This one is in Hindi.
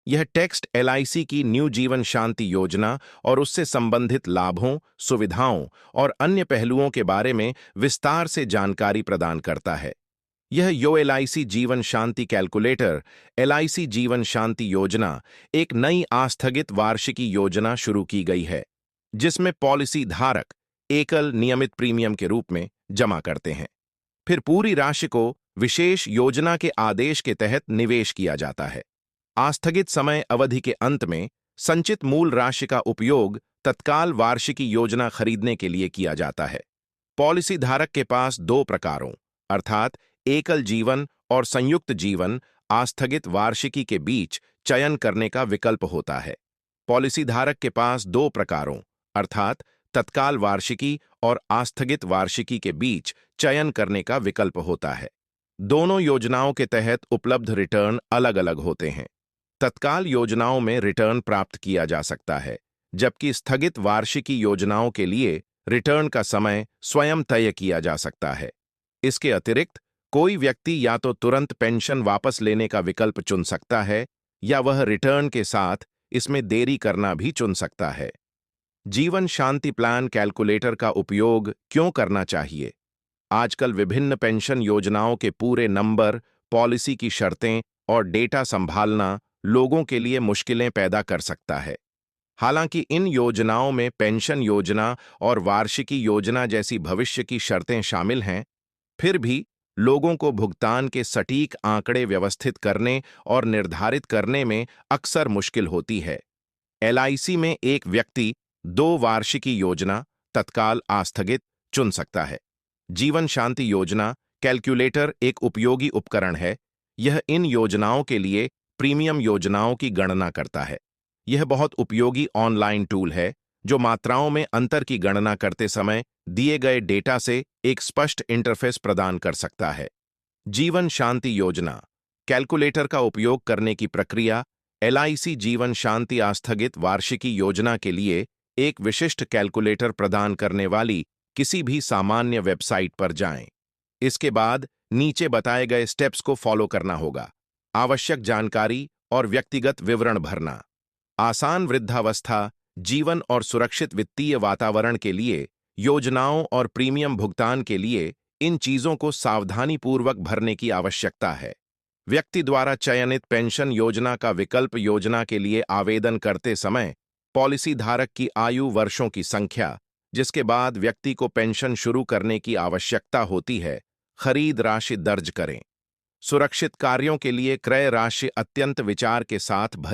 यह टेक्स्ट एलआईसी की न्यू जीवन शांति योजना और उससे संबंधित लाभों, सुविधाओं और अन्य पहलुओं के बारे में विस्तार से जानकारी प्रदान करता है। यह यो एलआईसी जीवन शांति कैलकुलेटर, एलआईसी जीवन शांति योजना, एक नई आस्थगित वार्षिकी योजना शुरू की गई है, जिसमें पॉलिसी धारक एकल नियमित प्रीमियम के रूप में जमा करते हैं। फिर पूरी राशि को विशेष योजना के आदेश के तहत निवेश किया जाता है। आस्थगित समय अवधि के अंत में संचित मूल राशि का उपयोग तत्काल वार्षिकी योजना खरीदने के लिए किया जाता है। पॉलिसी धारक के पास दो प्रकारों अर्थात एकल जीवन और संयुक्त जीवन आस्थगित वार्षिकी के बीच चयन करने का विकल्प होता है। पॉलिसी धारक के पास दो प्रकारों अर्थात तत्काल वार्षिकी और आस्थगित वार्षिकी के बीच चयन करने का विकल्प होता है। दोनों योजनाओं के तहत उपलब्ध रिटर्न अलग अलग होते हैं। तत्काल योजनाओं में रिटर्न प्राप्त किया जा सकता है, जबकि स्थगित वार्षिकी योजनाओं के लिए रिटर्न का समय स्वयं तय किया जा सकता है। इसके अतिरिक्त कोई व्यक्ति या तो तुरंत पेंशन वापस लेने का विकल्प चुन सकता है या वह रिटर्न के साथ इसमें देरी करना भी चुन सकता है। जीवन शांति प्लान कैलकुलेटर का उपयोग क्यों करना चाहिए? आजकल विभिन्न पेंशन योजनाओं के पूरे नंबर, पॉलिसी की शर्तें और डेटा संभालना लोगों के लिए मुश्किलें पैदा कर सकता है। हालांकि इन योजनाओं में पेंशन योजना और वार्षिकी योजना जैसी भविष्य की शर्तें शामिल हैं, फिर भी लोगों को भुगतान के सटीक आंकड़े व्यवस्थित करने और निर्धारित करने में अक्सर मुश्किल होती है। एलआईसी में एक व्यक्ति दो वार्षिकी योजना तत्काल आस्थगित चुन सकता है। जीवन शांति योजना कैलकुलेटर एक उपयोगी उपकरण है। यह इन योजनाओं के लिए प्रीमियम योजनाओं की गणना करता है। यह बहुत उपयोगी ऑनलाइन टूल है जो मात्राओं में अंतर की गणना करते समय दिए गए डेटा से एक स्पष्ट इंटरफेस प्रदान कर सकता है। जीवन शांति योजना कैलकुलेटर का उपयोग करने की प्रक्रिया एलआईसी जीवन शांति आस्थगित वार्षिकी योजना के लिए एक विशिष्ट कैलकुलेटर प्रदान करने वाली किसी भी सामान्य वेबसाइट पर जाएं। इसके बाद नीचे बताए गए स्टेप्स को फॉलो करना होगा। आवश्यक जानकारी और व्यक्तिगत विवरण भरना। आसान वृद्धावस्था, जीवन और सुरक्षित वित्तीय वातावरण के लिए योजनाओं और प्रीमियम भुगतान के लिए इन चीजों को सावधानीपूर्वक भरने की आवश्यकता है। व्यक्ति द्वारा चयनित पेंशन योजना का विकल्प योजना के लिए आवेदन करते समय पॉलिसी धारक की आयु, वर्षों की संख्या जिसके बाद व्यक्ति को पेंशन शुरू करने की आवश्यकता होती है, खरीद राशि दर्ज करें। सुरक्षित कार्यों के लिए क्रय राशि अत्यंत विचार के साथ भरें।